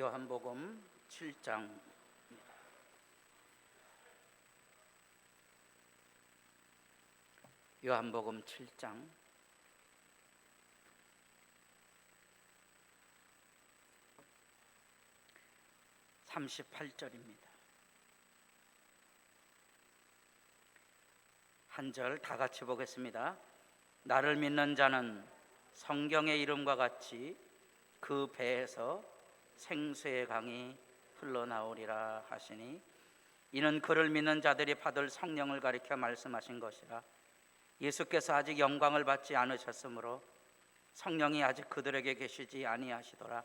요한복음 7장 요한복음 7장 38절입니다. 한 절 다 같이 보겠습니다. 나를 믿는 자는 성경의 이름과 같이 그 배에서 생수의 강이 흘러나오리라 하시니, 이는 그를 믿는 자들이 받을 성령을 가리켜 말씀하신 것이라. 예수께서 아직 영광을 받지 않으셨으므로 성령이 아직 그들에게 계시지 아니하시더라.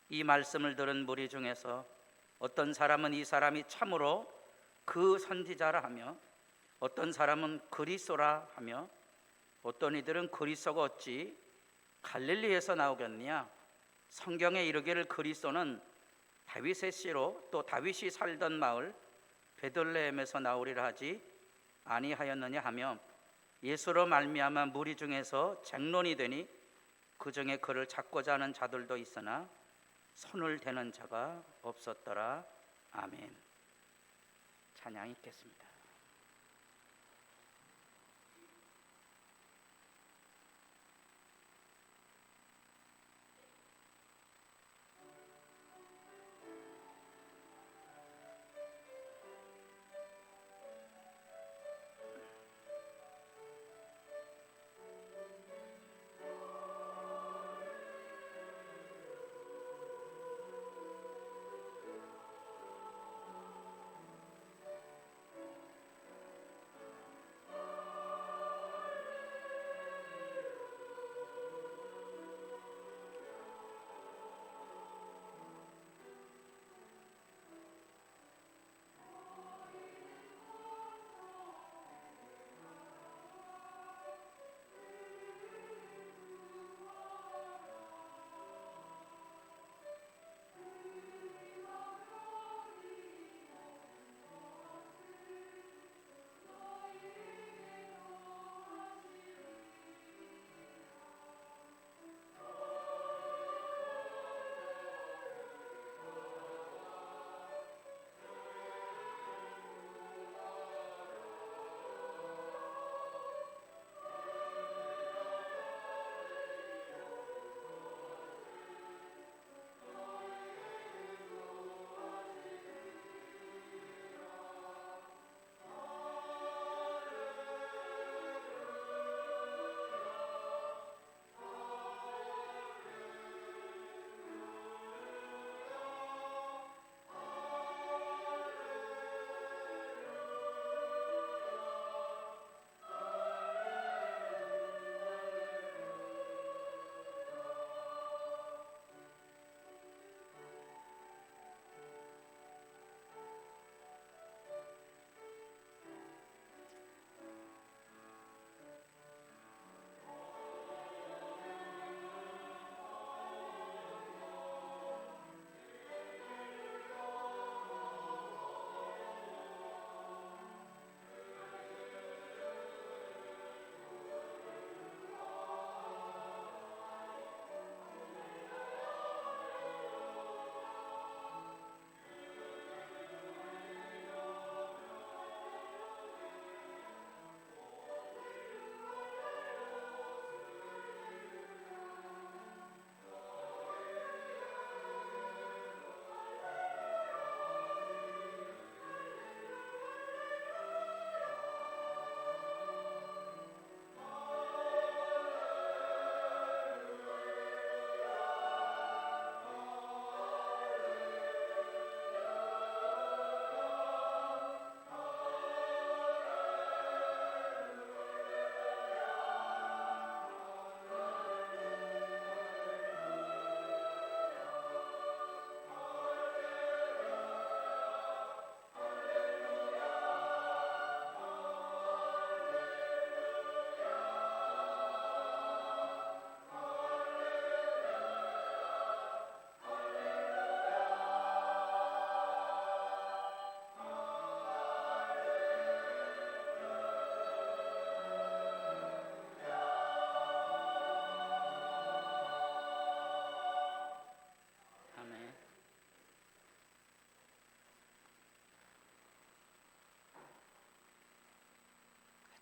이 말씀을 들은 무리 중에서 어떤 사람은 이 사람이 참으로 그 선지자라 하며, 어떤 사람은 그리스도라 하며, 어떤 이들은 그리스도가 어찌 갈릴리에서 나오겠느냐, 성경에 이르기를 그리스도는 다윗의 씨로 또 다윗이 살던 마을 베들레헴에서 나오리라 하지 아니하였느냐 하며, 예수로 말미암아 무리 중에서 쟁론이 되니 그 중에 그를 찾고자 하는 자들도 있으나 손을 대는 자가 없었더라. 아멘. 찬양 있겠습니다.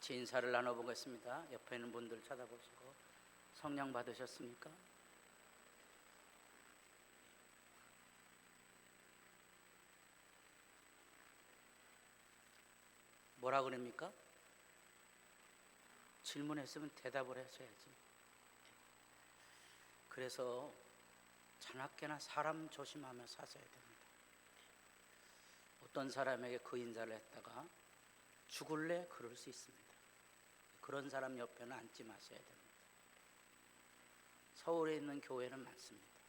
같이 인사를 나눠보겠습니다. 옆에 있는 분들 쳐다보시고 성령 받으셨습니까? 뭐라 그럽니까? 질문했으면 대답을 하셔야지. 그래서 자나깨나 사람 조심하며 사셔야 됩니다. 어떤 사람에게 그 인사를 했다가 죽을래? 그럴 수 있습니다. 그런 사람 옆에는 앉지 마셔야 됩니다. 서울에 있는 교회는 많습니다.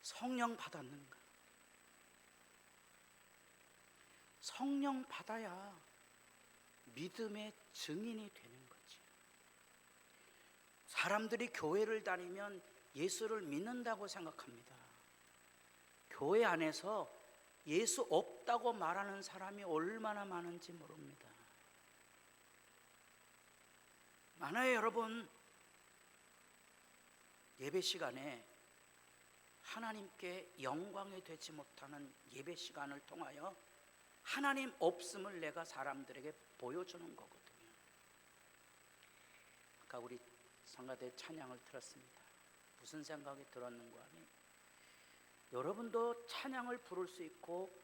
성령 받았는가? 성령 받아야 믿음의 증인이 되는 거지. 사람들이 교회를 다니면 예수를 믿는다고 생각합니다. 교회 안에서 예수 없다고 말하는 사람이 얼마나 많은지 모릅니다. 많아요, 여러분. 예배 시간에 하나님께 영광이 되지 못하는 예배 시간을 통하여 하나님 없음을 내가 사람들에게 보여주는 거거든요. 아까 우리 성가대 찬양을 들었습니다. 무슨 생각이 들었는가 하니, 여러분도 찬양을 부를 수 있고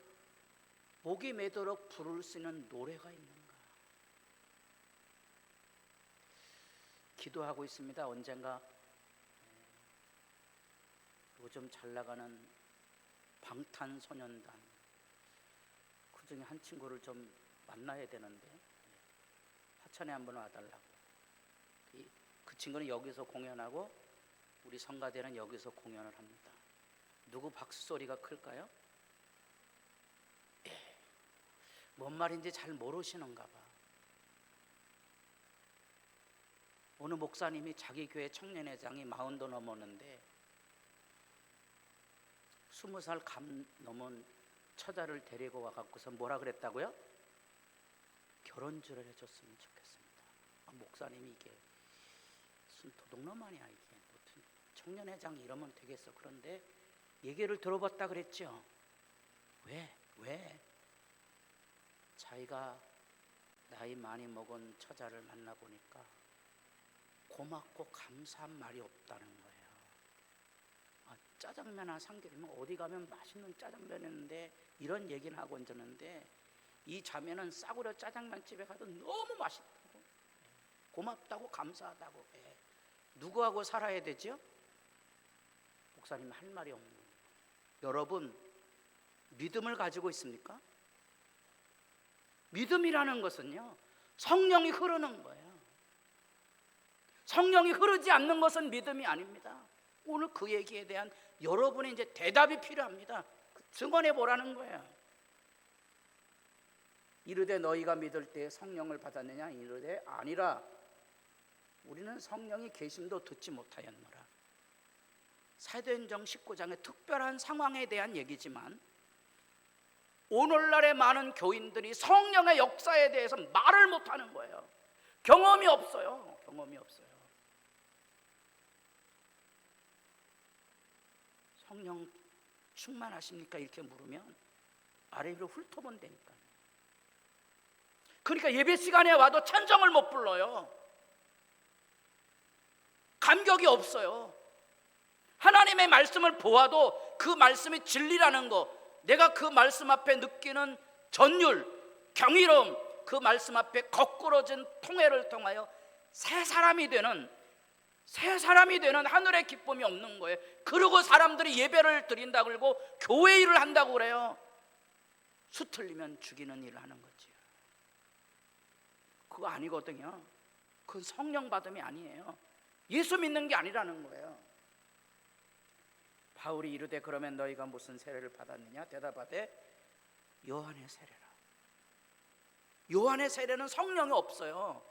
목이 메도록 부를 수 있는 노래가 있는가? 기도하고 있습니다. 언젠가 요즘 잘 나가는 방탄소년단 그 중에 한 친구를 좀 만나야 되는데 하천에 한번 와달라고. 그 친구는 여기서 공연하고 우리 성가대는 여기서 공연을 합니다. 누구 박수 소리가 클까요? 뭔 말인지 잘 모르시는가 봐. 어느 목사님이 자기 교회 청년회장이 40도 넘었는데 20살 감 넘은 처자를 데리고 와갖고서 뭐라 그랬다고요? 결혼주를 해줬으면 좋겠습니다. 목사님이 이게 무슨 도둑놈 아니야 이게. 청년회장 이러면 되겠어. 그런데 얘기를 들어봤다 그랬죠. 왜? 자기가 나이 많이 먹은 처자를 만나보니까 고맙고 감사한 말이 없다는 거예요. 짜장면이나 삼계면 어디 가면 맛있는 짜장면 있는데 이런 얘기는 하고 앉았는데 이 자매는 싸구려 짜장면집에 가도 너무 맛있다고, 고맙다고, 감사하다고 해. 누구하고 살아야 되죠? 목사님 할 말이 없는 거예요. 여러분, 믿음을 가지고 있습니까? 믿음이라는 것은요, 성령이 흐르는 거예요. 성령이 흐르지 않는 것은 믿음이 아닙니다. 오늘 그 얘기에 대한 여러분의 이제 대답이 필요합니다. 증언해 보라는 거예요. 이르되 너희가 믿을 때 성령을 받았느냐? 이르되 아니라 우리는 성령이 계심도 듣지 못하였노라. 사도행전 19장의 특별한 상황에 대한 얘기지만 오늘날의 많은 교인들이 성령의 역사에 대해서 말을 못하는 거예요. 경험이 없어요. 성령 충만하십니까? 이렇게 물으면 아래 위로 훑어본다니까요. 그러니까 예배 시간에 와도 찬송을 못 불러요. 감격이 없어요. 하나님의 말씀을 보아도 그 말씀이 진리라는 거, 내가 그 말씀 앞에 느끼는 전율, 경이로움, 그 말씀 앞에 거꾸러진 통회를 통하여 새 사람이 되는 하늘의 기쁨이 없는 거예요. 그리고 사람들이 예배를 드린다고 그러고 교회 일을 한다고 그래요. 수 틀리면 죽이는 일을 하는 거지. 그거 아니거든요. 그건 성령 받음이 아니에요. 예수 믿는 게 아니라는 거예요. 바울이 이르되 그러면 너희가 무슨 세례를 받았느냐? 대답하되 요한의 세례라. 요한의 세례는 성령이 없어요.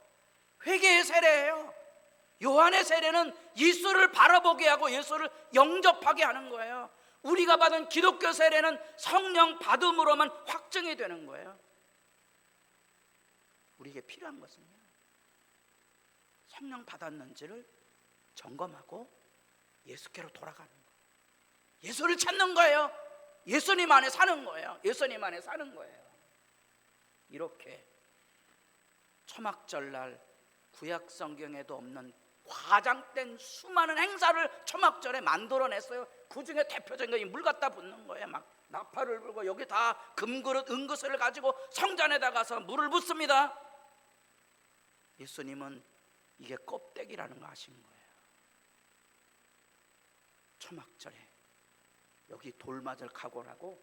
회개의 세례예요. 요한의 세례는 예수를 바라보게 하고 예수를 영접하게 하는 거예요. 우리가 받은 기독교 세례는 성령 받음으로만 확증이 되는 거예요. 우리에게 필요한 것은요, 성령 받았는지를 점검하고 예수께로 돌아가는 거예요. 예수를 찾는 거예요. 예수님 안에 사는 거예요. 이렇게 초막절날 구약 성경에도 없는 과장된 수많은 행사를 초막절에 만들어냈어요. 그 중에 대표적인 게 물 갖다 붓는 거예요. 막 나팔을 불고 여기 다 금그릇 은그릇을 가지고 성전에다 가서 물을 붓습니다. 예수님은 이게 껍데기라는 거 아신 거예요. 초막절에 여기 돌맞을 각오하고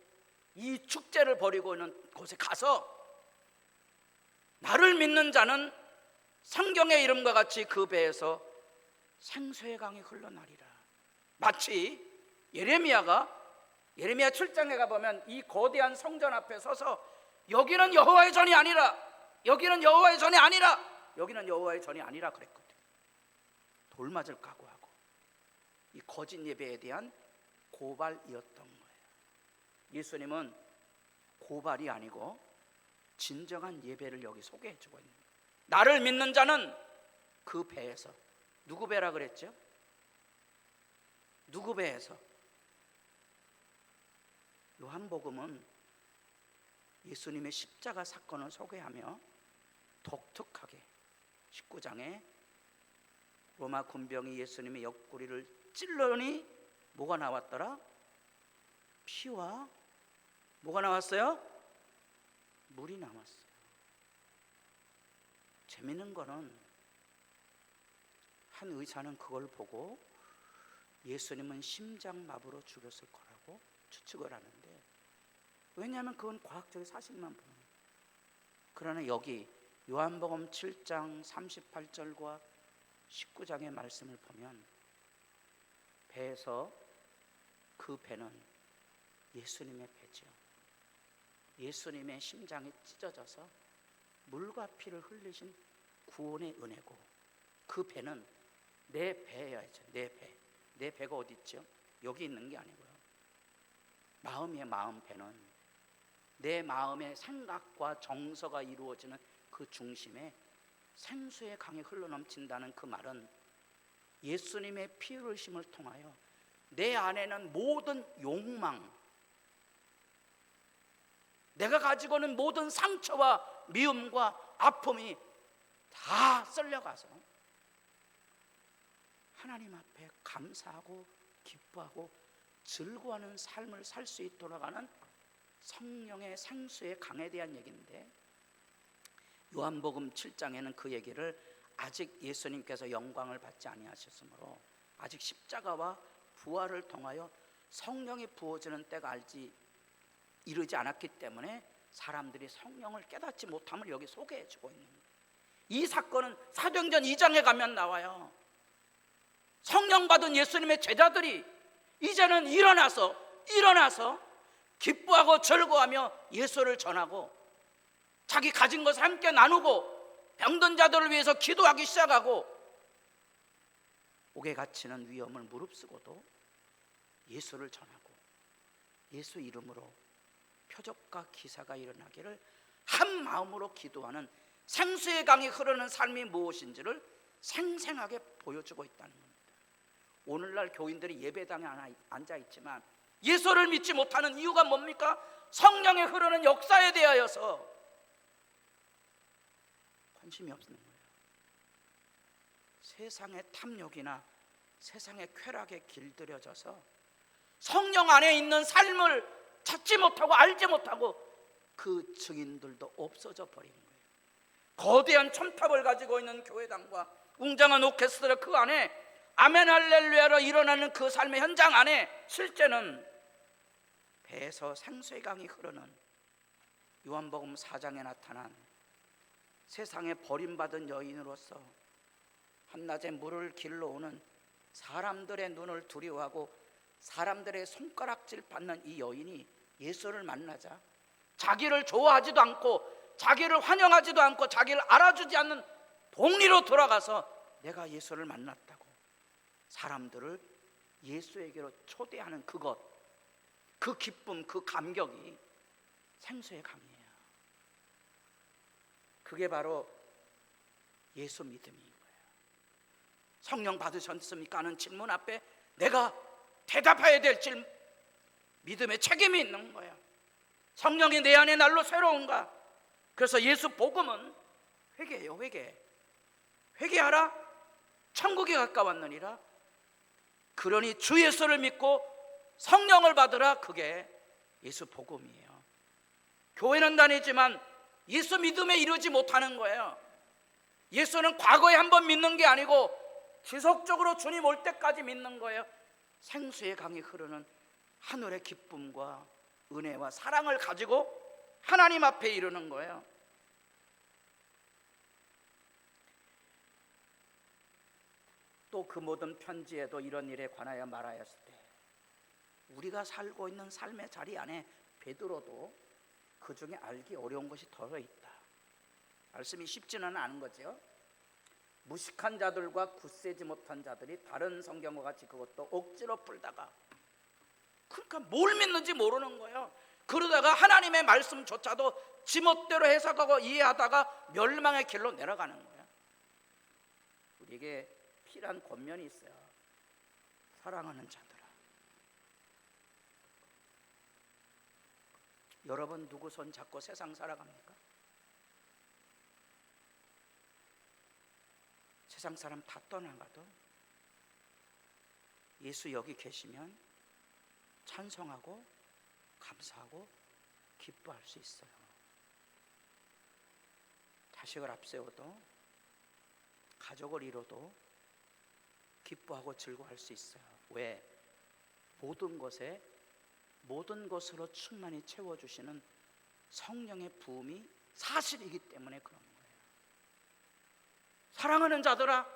이 축제를 벌이고 있는 곳에 가서 나를 믿는 자는 성경의 이름과 같이 그 배에서 생수의 강이 흘러나리라. 마치 예레미야 7장에 가보면 이 거대한 성전 앞에 서서 여기는 여호와의 전이 아니라, 여기는 여호와의 전이 아니라, 여기는 여호와의 전이 아니라 그랬거든. 돌맞을 각오하고 이 거짓 예배에 대한 고발이었던 거예요. 예수님은 고발이 아니고 진정한 예배를 여기 소개해주고 있는 거예요. 나를 믿는 자는 그 배에서, 누구 배라 그랬죠? 누구 배에서? 요한복음은 예수님의 십자가 사건을 소개하며 독특하게 19장에 로마 군병이 예수님의 옆구리를 찔러니 뭐가 나왔더라? 피와 뭐가 나왔어요? 물이 나왔어요. 재밌는 거는 한 의사는 그걸 보고 예수님은 심장마비로 죽였을 거라고 추측을 하는데, 왜냐하면 그건 과학적인 사실만 보는 거예요. 그러나 여기 요한복음 7장 38절과 19장의 말씀을 보면 배에서, 그 배는 예수님의 배죠. 예수님의 심장이 찢어져서 물과 피를 흘리신 구원의 은혜고, 그 배는 내 배여야죠. 내 배. 내 배가 어디 있죠? 여기 있는 게 아니고요. 마음의 마음 배는 내 마음의 생각과 정서가 이루어지는 그 중심에 생수의 강이 흘러넘친다는 그 말은 예수님의 피 흘리심을 통하여 내 안에는 모든 욕망, 내가 가지고 있는 모든 상처와 미움과 아픔이 다 썰려가서 하나님 앞에 감사하고 기뻐하고 즐거워하는 삶을 살 수 있도록 하는 성령의 생수의 강에 대한 얘기인데, 요한복음 7장에는 그 얘기를 아직 예수님께서 영광을 받지 아니하셨으므로 아직 십자가와 부활을 통하여 성령이 부어지는 때가 이르지 않았기 때문에 사람들이 성령을 깨닫지 못함을 여기 소개해주고 있는 거예요. 이 사건은 사도행전 2장에 가면 나와요. 성령 받은 예수님의 제자들이 이제는 일어나서 기뻐하고 즐거워하며 예수를 전하고 자기 가진 것을 함께 나누고 병든 자들을 위해서 기도하기 시작하고 옥에 갇히는 위험을 무릅쓰고도 예수를 전하고 예수 이름으로 표적과 기사가 일어나기를 한 마음으로 기도하는 생수의 강이 흐르는 삶이 무엇인지를 생생하게 보여주고 있다는 겁니다. 오늘날 교인들이 예배당에 앉아있지만 예수를 믿지 못하는 이유가 뭡니까? 성령의 흐르는 역사에 대하여서 관심이 없는 거예요. 세상의 탐욕이나 세상의 쾌락에 길들여져서 성령 안에 있는 삶을 찾지 못하고 알지 못하고 그 증인들도 없어져 버린 거예요. 거대한 첨탑을 가지고 있는 교회당과 웅장한 오케스트라 그 안에 아멘 할렐루야로 일어나는 그 삶의 현장 안에 실제는 배에서 생수의 강이 흐르는 요한복음 4장에 나타난 세상에 버림받은 여인으로서 한낮에 물을 길러 오는 사람들의 눈을 두려워하고 사람들의 손가락질 받는 이 여인이 예수를 만나자 자기를 좋아하지도 않고 자기를 환영하지도 않고 자기를 알아주지 않는 동리로 돌아가서 내가 예수를 만났다고 사람들을 예수에게로 초대하는 그것, 그 기쁨, 그 감격이 생수의 강이에요. 그게 바로 예수 믿음인 거예요. 성령 받으셨습니까? 하는 질문 앞에 내가 대답해야 될 믿음의 책임이 있는 거야. 성령이 내 안에 날로 새로운가? 그래서 예수 복음은 회개예요. 회개하라, 천국이 가까웠느니라. 그러니 주 예수를 믿고 성령을 받으라. 그게 예수 복음이에요. 교회는 다니지만 예수 믿음에 이르지 못하는 거예요. 예수는 과거에 한번 믿는 게 아니고 지속적으로 주님 올 때까지 믿는 거예요. 생수의 강이 흐르는 하늘의 기쁨과 은혜와 사랑을 가지고 하나님 앞에 이르는 거예요. 또 그 모든 편지에도 이런 일에 관하여 말하였을 때 우리가 살고 있는 삶의 자리 안에 베드로도 그 중에 알기 어려운 것이 들어있다. 말씀이 쉽지는 않은 거죠. 무식한 자들과 굳세지 못한 자들이 다른 성경과 같이 그것도 억지로 풀다가, 그러니까 뭘 믿는지 모르는 거예요. 그러다가 하나님의 말씀조차도 지멋대로 해석하고 이해하다가 멸망의 길로 내려가는 거예요. 우리에게 필요한 권면이 있어요. 사랑하는 자들아, 여러분 누구 손 잡고 세상 살아갑니까? 세상 사람 다 떠나가도 예수 여기 계시면 찬송하고 감사하고 기뻐할 수 있어요. 자식을 앞세워도 가족을 이뤄도 기뻐하고 즐거워할 수 있어요. 왜? 모든 것으로 충만히 채워주시는 성령의 부음이 사실이기 때문에 그런 거예요. 사랑하는 자들아,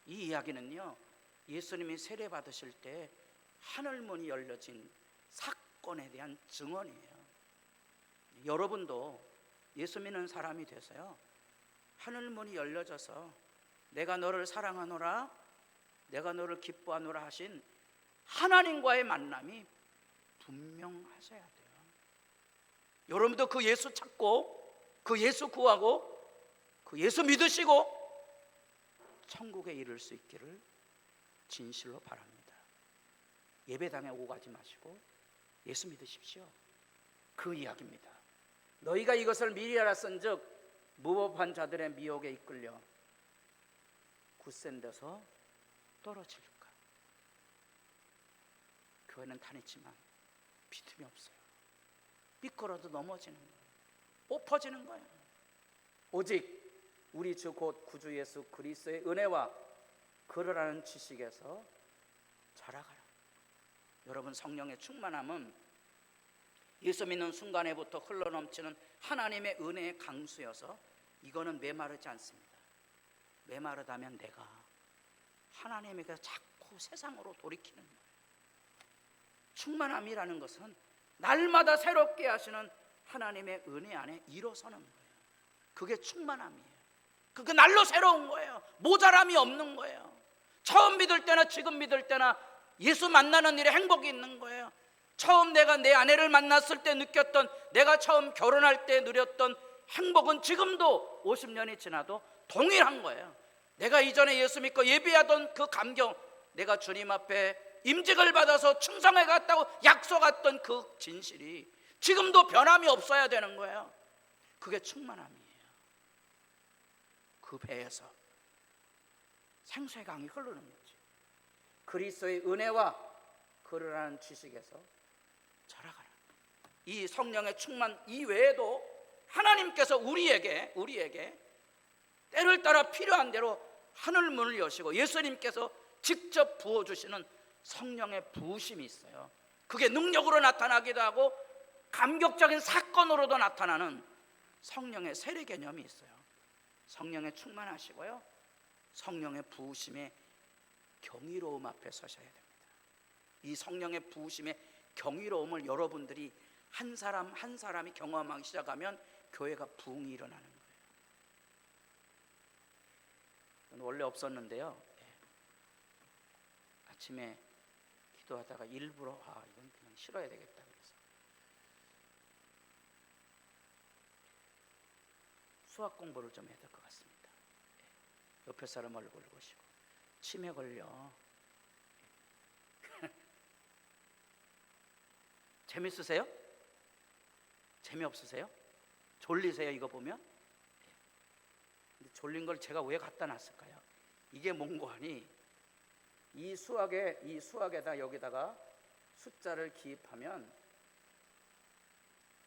이 이야기는요, 예수님이 세례 받으실 때 하늘문이 열려진 사건에 대한 증언이에요. 여러분도 예수 믿는 사람이 돼서요, 하늘문이 열려져서 내가 너를 사랑하노라, 내가 너를 기뻐하노라 하신 하나님과의 만남이 분명하셔야 돼요. 여러분도 그 예수 찾고 그 예수 구하고 그 예수 믿으시고 천국에 이를 수 있기를 진실로 바랍니다. 예배당에 오고 가지 마시고 예수 믿으십시오. 그 이야기입니다. 너희가 이것을 미리 알았은즉 무법한 자들의 미혹에 이끌려 굳센 데서 떨어질까. 교회는 다니지만 믿음이 없어요. 미끄러도 넘어지는 거예요. 엎어지는 거예요. 오직 우리 주 곧 구주 예수 그리스도의 은혜와 그를 아는 지식에서 자라가라. 여러분, 성령의 충만함은 예수 믿는 순간에부터 흘러넘치는 하나님의 은혜의 강수여서 이거는 메마르지 않습니다. 메마르다면 내가 하나님에게 자꾸 세상으로 돌이키는 거예요. 충만함이라는 것은 날마다 새롭게 하시는 하나님의 은혜 안에 일어서는 거예요. 그게 충만함이에요. 그게 날로 새로운 거예요. 모자람이 없는 거예요. 처음 믿을 때나 지금 믿을 때나 예수 만나는 일에 행복이 있는 거예요. 처음 내가 내 아내를 만났을 때 느꼈던, 내가 처음 결혼할 때 누렸던 행복은 지금도 50년이 지나도 동일한 거예요. 내가 이전에 예수 믿고 예배하던 그 감격, 내가 주님 앞에 임직을 받아서 충성해 갔다고 약속했던 그 진실이 지금도 변함이 없어야 되는 거예요. 그게 충만함이에요. 그 배에서 생수의 강이 흐르는 거지. 그리스도의 은혜와 그를 아는 지식에서 자라가라. 이 성령의 충만 이외에도 하나님께서 우리에게 때를 따라 필요한 대로 하늘 문을 여시고 예수님께서 직접 부어주시는 성령의 부으심이 있어요. 그게 능력으로 나타나기도 하고 감격적인 사건으로도 나타나는 성령의 세례 개념이 있어요. 성령에 충만하시고요, 성령의 부으심의 경이로움 앞에 서셔야 됩니다. 이 성령의 부으심의 경이로움을 여러분들이 한 사람 한 사람이 경험하기 시작하면 교회가 부흥이 일어나는 거예요. 원래 없었는데요, 아침에 기도하다가 일부러 이건 그냥 싫어야 되겠다 그래서 수학 공부를 좀 해야 될 것 같습니다. 옆에 사람 얼굴 보시고 치매 걸려. 재밌으세요? 재미없으세요? 졸리세요 이거 보면? 근데 졸린 걸 제가 왜 갖다 놨을까요? 이게 뭔고 하니 이 수학에다 여기다가 숫자를 기입하면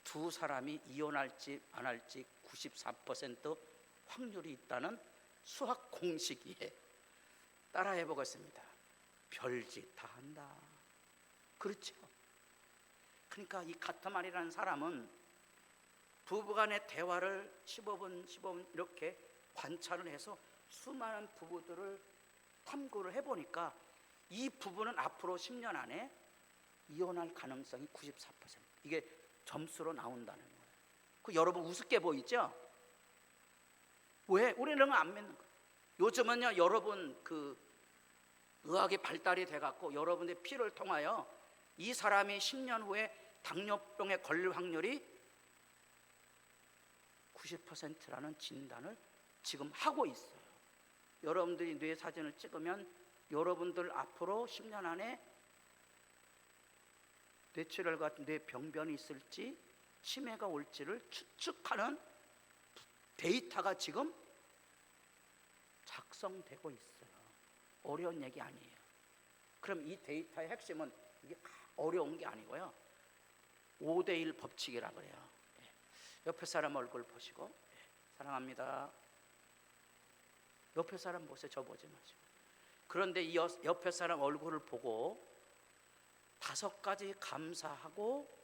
두 사람이 이혼할지 안 할지 94% 확률이 있다는 수학 공식이에 따라해 보겠습니다. 별짓 다 한다. 그렇죠? 그러니까 이 가트만이라는 사람은 부부간의 대화를 15분 이렇게 관찰을 해서 수많은 부부들을 탐구를 해보니까 이 부부는 앞으로 10년 안에 이혼할 가능성이 94%. 이게 점수로 나온다는 거예요. 그 여러분 우습게 보이죠? 왜? 우리는 안 믿는 거예요. 요즘은요 여러분 그 의학이 발달이 돼갖고 여러분의 피를 통하여 이 사람이 10년 후에 당뇨병에 걸릴 확률이 90%라는 진단을 지금 하고 있어요. 여러분들이 뇌 사진을 찍으면 여러분들 앞으로 10년 안에 뇌출혈 같은 뇌병변이 있을지 치매가 올지를 추측하는 데이터가 지금 작성되고 있어요. 어려운 얘기 아니에요. 그럼 이 데이터의 핵심은 이게 어려운 게 아니고요 5대1 법칙이라 그래요. 옆에 사람 얼굴 보시고 사랑합니다. 옆에 사람 보세요. 저 보지 마시고. 그런데 이 옆에 사람 얼굴을 보고 5가지 감사하고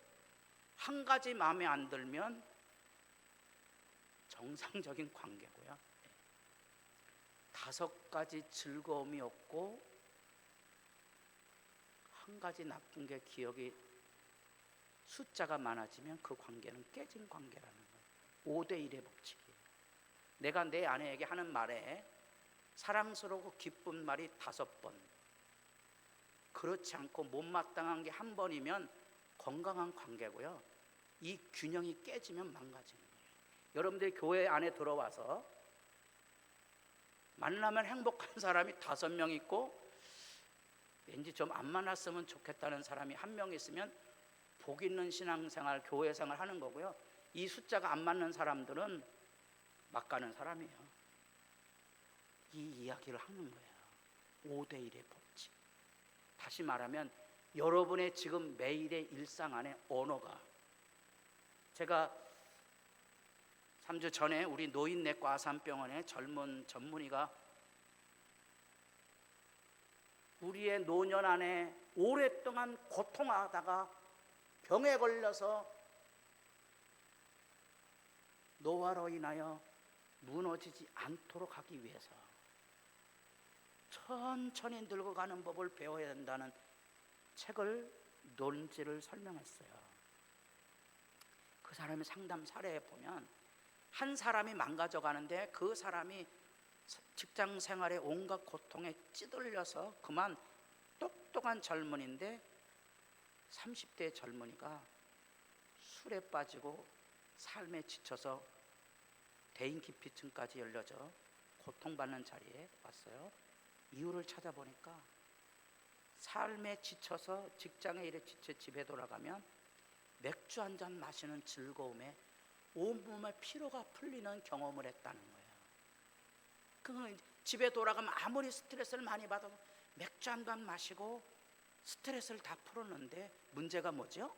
1가지 마음에 안 들면 정상적인 관계고요 5가지 즐거움이 없고 1가지 나쁜 게 기억이 숫자가 많아지면 그 관계는 깨진 관계라는 거예요. 5대1의 법칙이에요. 내가 내 아내에게 하는 말에 사랑스러우고 기쁜 말이 5번, 그렇지 않고 못마땅한 게 1번이면 건강한 관계고요 이 균형이 깨지면 망가지는 거예요. 여러분들이 교회 안에 들어와서 만나면 행복한 사람이 5명 있고 왠지 좀 안 만났으면 좋겠다는 사람이 1명 있으면 복 있는 신앙생활, 교회생활 하는 거고요 이 숫자가 안 맞는 사람들은 막 가는 사람이에요. 이 이야기를 하는 거예요. 5대1의 법칙. 다시 말하면 여러분의 지금 매일의 일상 안에 언어가, 제가 3주 전에 우리 노인내과 아산병원의 젊은 전문의가 우리의 노년 안에 오랫동안 고통하다가 병에 걸려서 노화로 인하여 무너지지 않도록 하기 위해서 천천히 늙어가는 법을 배워야 된다는 책을 논지를 설명했어요. 그 사람의 상담 사례에 보면 한 사람이 망가져 가는데 그 사람이 직장 생활에 온갖 고통에 찌들려서 그만 똑똑한 젊은이인데 30대 젊은이가 술에 빠지고 삶에 지쳐서 대인기피증까지 열려져 고통받는 자리에 왔어요. 이유를 찾아보니까 삶에 지쳐서 직장에 일에 지쳐 집에 돌아가면 맥주 한 잔 마시는 즐거움에 온몸의 피로가 풀리는 경험을 했다는 거예요. 그 집에 돌아가면 아무리 스트레스를 많이 받아도 맥주 한 잔 마시고 스트레스를 다 풀었는데 문제가 뭐죠?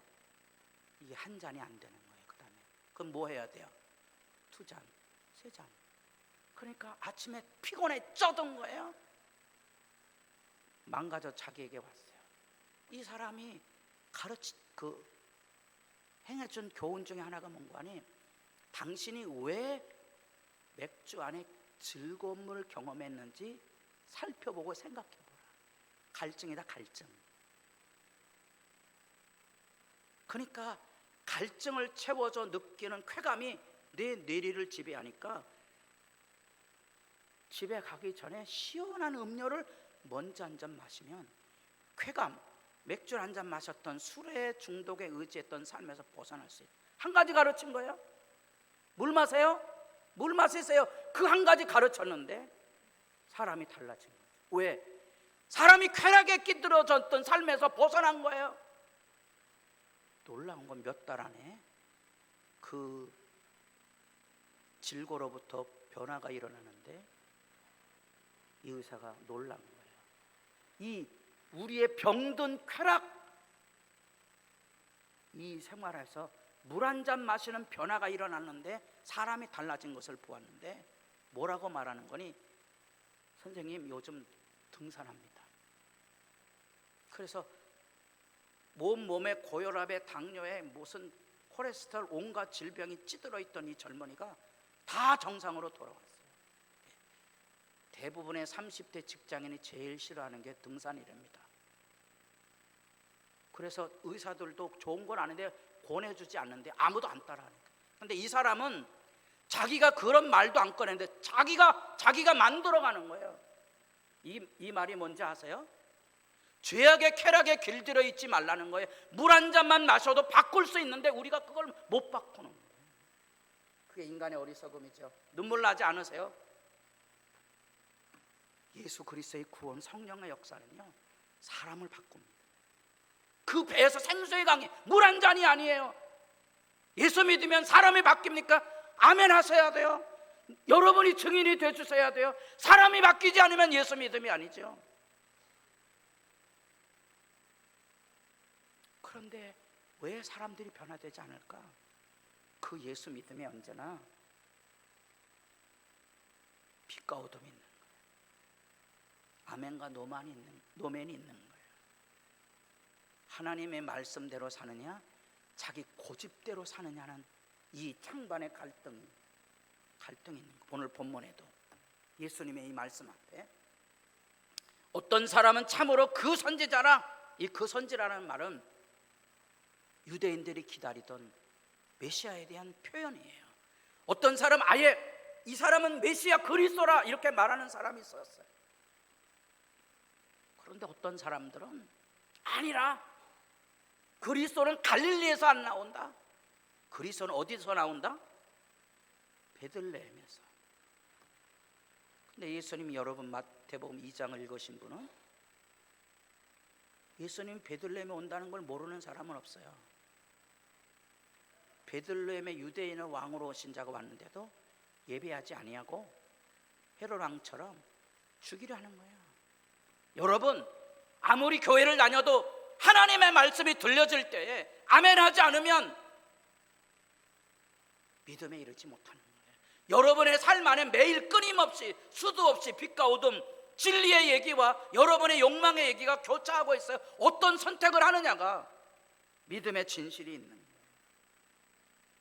이게 한 잔이 안 되는 거예요. 그 다음에 그럼 뭐 해야 돼요? 2잔, 3잔. 그러니까 아침에 피곤해 쩌던 거예요. 망가져 자기에게 왔어요. 이 사람이 행해준 교훈 중에 하나가 뭔가 하니, 당신이 왜 맥주 안에 즐거움을 경험했는지 살펴보고 생각해보라. 갈증이다, 갈증. 그러니까 갈증을 채워져 느끼는 쾌감이 내 뇌리를 지배하니까 집에 가기 전에 시원한 음료를 먼저 한 잔 마시면 쾌감, 맥주 한 잔 마셨던 술에 중독에 의지했던 삶에서 벗어날 수 있어요. 한 가지 가르친 거예요. 물 마세요? 물 마시세요. 그 한 가지 가르쳤는데 사람이 달라진 거예요. 왜? 사람이 쾌락에 끼들어졌던 삶에서 벗어난 거예요. 놀라운 건 몇 달 안에 그 질고로부터 변화가 일어나는데 이 의사가 놀란 거예요. 이 우리의 병든 쾌락, 이 생활에서 물 한 잔 마시는 변화가 일어났는데 사람이 달라진 것을 보았는데 뭐라고 말하는 거니? 선생님, 요즘 등산합니다. 그래서 몸에 고혈압에 당뇨에 무슨 콜레스테롤 온갖 질병이 찌들어 있던 이 젊은이가 다 정상으로 돌아왔어요. 대부분의 30대 직장인이 제일 싫어하는 게 등산이랍니다. 그래서 의사들도 좋은 건 아는데 권해주지 않는데 아무도 안 따라하니까. 근데 이 사람은 자기가 그런 말도 안 꺼내는데 자기가 만들어가는 거예요. 이 말이 뭔지 아세요? 죄악의 쾌락에 길들여 있지 말라는 거예요. 물 한 잔만 마셔도 바꿀 수 있는데 우리가 그걸 못 바꾸는 거예요. 그게 인간의 어리석음이죠. 눈물 나지 않으세요? 예수 그리스도의 구원, 성령의 역사는요, 사람을 바꿉니다. 그 배에서 생수의 강이 물 한 잔이 아니에요. 예수 믿으면 사람이 바뀝니까? 아멘 하셔야 돼요. 여러분이 증인이 되주셔야 돼요. 사람이 바뀌지 않으면 예수 믿음이 아니죠. 그런데 왜 사람들이 변화되지 않을까? 그 예수 믿음이 언제나 빛과 어둠이 있는 거예요. 아멘과 노맨이 있는 거예요. 하나님의 말씀대로 사느냐, 자기 고집대로 사느냐는 이 창반의 갈등이 있는 거. 오늘 본문에도 예수님의 이 말씀 앞에 어떤 사람은 참으로 그 선지자라, 이 그 선지라는 말은 유대인들이 기다리던 메시아에 대한 표현이에요. 어떤 사람 아예 이 사람은 메시아 그리스도라 이렇게 말하는 사람이 있었어요. 그런데 어떤 사람들은 아니라 그리스도는 갈릴리에서 안 나온다. 그리스도는 어디서 나온다? 베들레헴에서. 근데 예수님, 여러분 마태복음 2장을 읽으신 분은 예수님 베들레헴에 온다는 걸 모르는 사람은 없어요. 베들레헴에 유대인의 왕으로 오신 자가 왔는데도 예배하지 아니하고 헤롯 왕처럼 죽이려 하는 거예요. 여러분, 아무리 교회를 다녀도 하나님의 말씀이 들려질 때에 아멘하지 않으면 믿음에 이르지 못하는 거예요. 여러분의 삶 안에 매일 끊임없이 수도 없이 빛과 어둠, 진리의 얘기와 여러분의 욕망의 얘기가 교차하고 있어요. 어떤 선택을 하느냐가 믿음의 진실이 있는 거예요.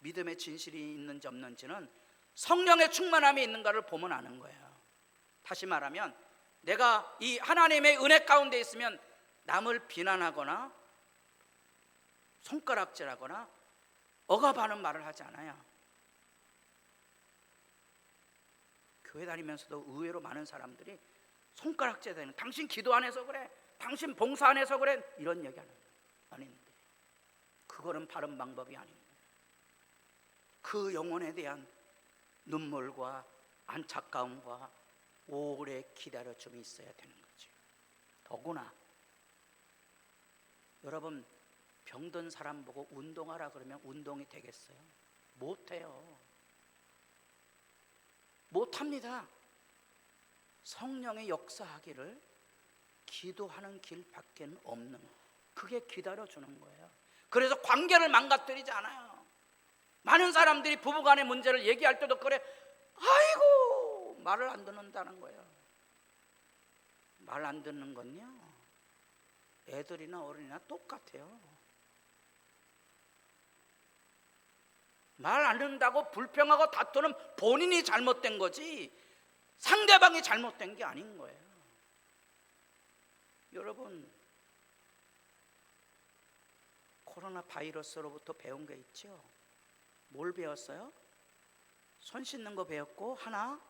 믿음의 진실이 있는지 없는지는 성령의 충만함이 있는가를 보면 아는 거예요. 다시 말하면 내가 이 하나님의 은혜 가운데 있으면 남을 비난하거나 손가락질하거나 억압하는 말을 하지 않아요. 교회 다니면서도 의외로 많은 사람들이 손가락질하는, 당신 기도 안 해서 그래, 당신 봉사 안 해서 그래, 이런 얘기하는 거예요. 아닌데 그거는 바른 방법이 아닙니다. 그 영혼에 대한 눈물과 안타까움과 오래 기다려줌이 있어야 되는 거죠. 더구나 여러분, 병든 사람 보고 운동하라 그러면 운동이 되겠어요? 못해요. 못합니다. 성령의 역사하기를 기도하는 길밖에 없는 거예요. 그게 기다려주는 거예요. 그래서 관계를 망가뜨리지 않아요. 많은 사람들이 부부간의 문제를 얘기할 때도 그래, 아이고 말을 안 듣는다는 거예요. 말 안 듣는 건요, 애들이나 어른이나 똑같아요. 말 안 듣는다고 불평하고 다투는 본인이 잘못된 거지 상대방이 잘못된 게 아닌 거예요. 여러분, 코로나 바이러스로부터 배운 게 있죠. 뭘 배웠어요? 손 씻는 거 배웠고, 하나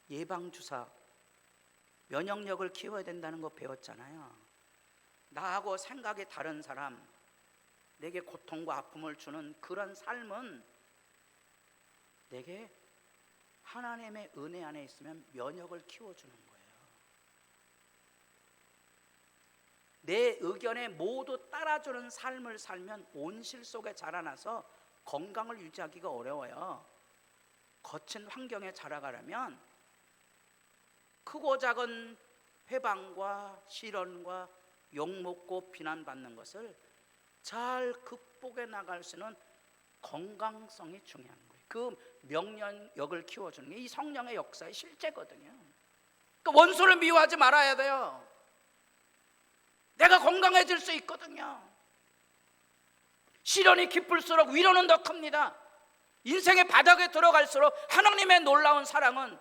예방주사, 면역력을 키워야 된다는 거 배웠잖아요. 나하고 생각이 다른 사람, 내게 고통과 아픔을 주는 그런 삶은 내게 하나님의 은혜 안에 있으면 면역을 키워주는 거예요. 내 의견에 모두 따라주는 삶을 살면 온실 속에 자라나서 건강을 유지하기가 어려워요. 거친 환경에 자라가려면 크고 작은 회방과 시련과 욕먹고 비난받는 것을 잘 극복해 나갈 수 있는 건강성이 중요한 거예요. 그 명령력을 키워주는 게 이 성령의 역사의 실제거든요. 그러니까 원수를 미워하지 말아야 돼요. 내가 건강해질 수 있거든요. 시련이 깊을수록 위로는 더 큽니다. 인생의 바닥에 들어갈수록 하나님의 놀라운 사랑은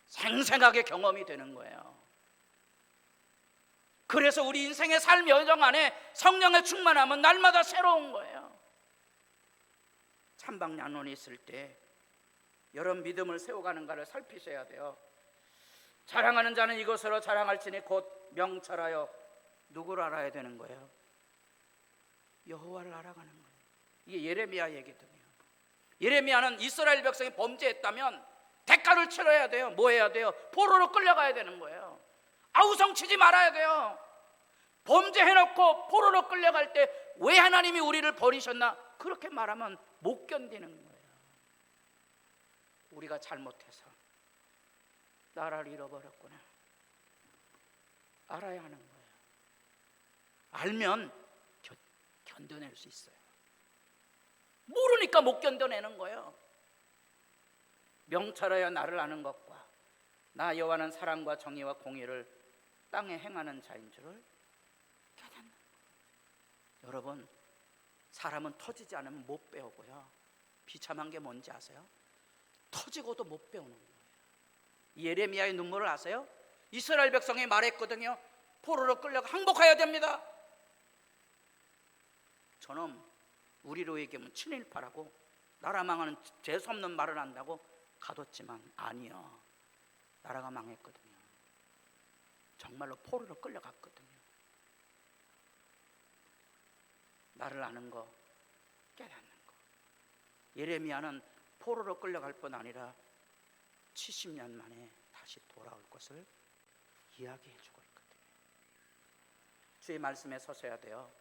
생생하게 경험이 되는 거예요. 그래서 우리 인생의 삶 여정 안에 성령의 충만함은 날마다 새로운 거예요. 찬방양론이 있을 때 여러분 믿음을 세워가는가를 살피셔야 돼요. 자랑하는 자는 이것으로 자랑할지니 곧 명철하여 누구를 알아야 되는 거예요? 여호와를 알아가는 거예요. 이게 예레미야 얘기거든요. 예레미야는 이스라엘 백성이 범죄했다면 대가를 치러야 돼요. 뭐 해야 돼요? 포로로 끌려가야 되는 거예요. 아우성치지 말아야 돼요. 범죄해놓고 포로로 끌려갈 때 왜 하나님이 우리를 버리셨나? 그렇게 말하면 못 견디는 거예요. 우리가 잘못해서 나라를 잃어버렸구나. 알아야 하는 거예요. 알면 견뎌낼 수 있어요. 모르니까 못 견뎌내는 거예요. 명철하여 나를 아는 것과 나 여호와는 사랑과 정의와 공의를 땅에 행하는 자인 줄을 깨닫는 거예요. 여러분, 사람은 터지지 않으면 못 배우고요. 비참한 게 뭔지 아세요? 터지고도 못 배우는 거예요. 예레미야의 눈물을 아세요? 이스라엘 백성이 말했거든요. 포로로 끌려가 항복해야 됩니다. 저는 우리로 얘기하면 친일파라고 나라 망하는 재수없는 말을 한다고 가뒀지만 아니요, 나라가 망했거든요. 정말로 포로로 끌려갔거든요. 나를 아는 거, 깨닫는 거. 예레미야는 포로로 끌려갈 뿐 아니라 70년 만에 다시 돌아올 것을 이야기해 주고 있거든요. 주의 말씀에 서셔야 돼요.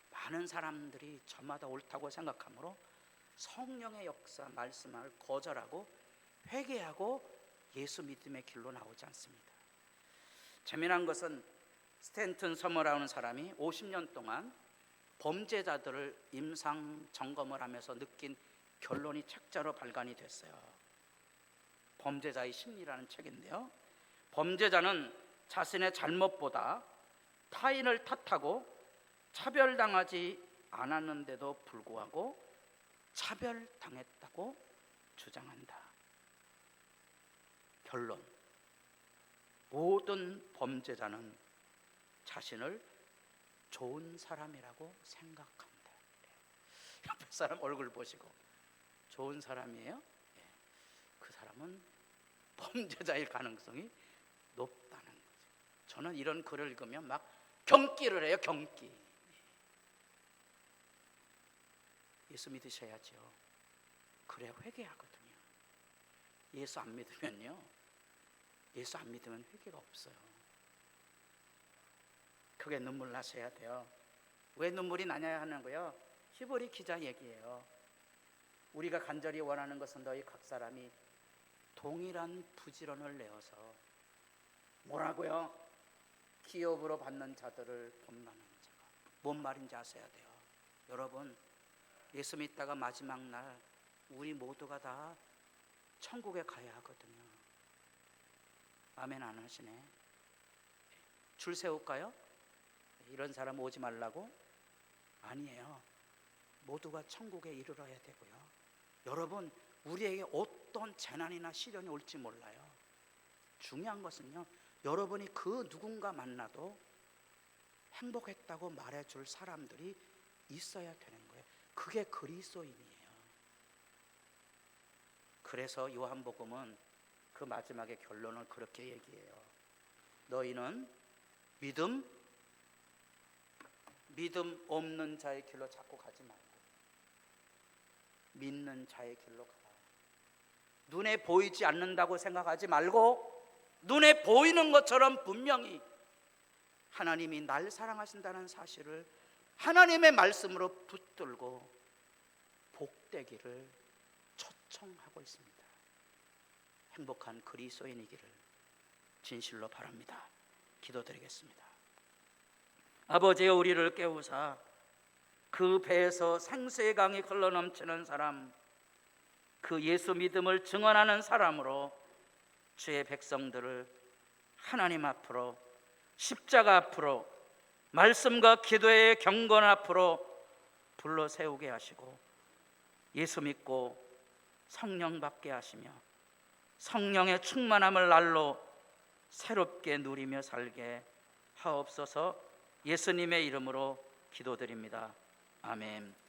많은 사람들이 저마다 옳다고 생각하므로 성령의 역사 말씀을 거절하고 회개하고 예수 믿음의 길로 나오지 않습니다. 재미난 것은 스탠튼 서머라는 사람이 50년 동안 범죄자들을 임상 점검을 하면서 느낀 결론이 책자로 발간이 됐어요. 범죄자의 심리라는 책인데요, 범죄자는 자신의 잘못보다 타인을 탓하고 차별당하지 않았는데도 불구하고 차별당했다고 주장한다. 결론, 모든 범죄자는 자신을 좋은 사람이라고 생각한다. 옆에 사람 얼굴 보시고 좋은 사람이에요? 그 사람은 범죄자일 가능성이 높다는 거죠. 저는 이런 글을 읽으면 막 경기를 해요. 경기. 예수 믿으셔야죠. 그래야 회개하거든요. 예수 안 믿으면요, 예수 안 믿으면 회개가 없어요. 크게 눈물 나셔야 돼요. 왜 눈물이 나냐 하는 거예요. 히브리 기자 얘기예요. 우리가 간절히 원하는 것은 너희 각 사람이 동일한 부지런을 내어서 뭐라고요? 기업으로 받는 자들을 본받는 자가. 뭔 말인지 아셔야 돼요. 여러분, 예수 믿다가 마지막 날 우리 모두가 다 천국에 가야 하거든요. 아멘 안 하시네. 줄 세울까요? 이런 사람 오지 말라고? 아니에요. 모두가 천국에 이르러야 되고요. 여러분, 우리에게 어떤 재난이나 시련이 올지 몰라요. 중요한 것은요, 여러분이 그 누군가 만나도 행복했다고 말해줄 사람들이 있어야 되는 거예요. 그게 그리스도인이에요. 그래서 요한복음은 그 마지막에 결론을 그렇게 얘기해요. 너희는 믿음 없는 자의 길로 자꾸 가지 말고 믿는 자의 길로 가라. 눈에 보이지 않는다고 생각하지 말고 눈에 보이는 것처럼 분명히 하나님이 날 사랑하신다는 사실을 하나님의 말씀으로 붙들고 복되기를 초청하고 있습니다. 행복한 그리스도인이기를 진실로 바랍니다. 기도드리겠습니다. 아버지여, 우리를 깨우사 그 배에서 생수의 강이 흘러넘치는 사람, 그 예수 믿음을 증언하는 사람으로 주의 백성들을 하나님 앞으로, 십자가 앞으로, 말씀과 기도의 경건 앞으로 불러 세우게 하시고 예수 믿고 성령 받게 하시며 성령의 충만함을 날로 새롭게 누리며 살게 하옵소서. 예수님의 이름으로 기도드립니다. 아멘.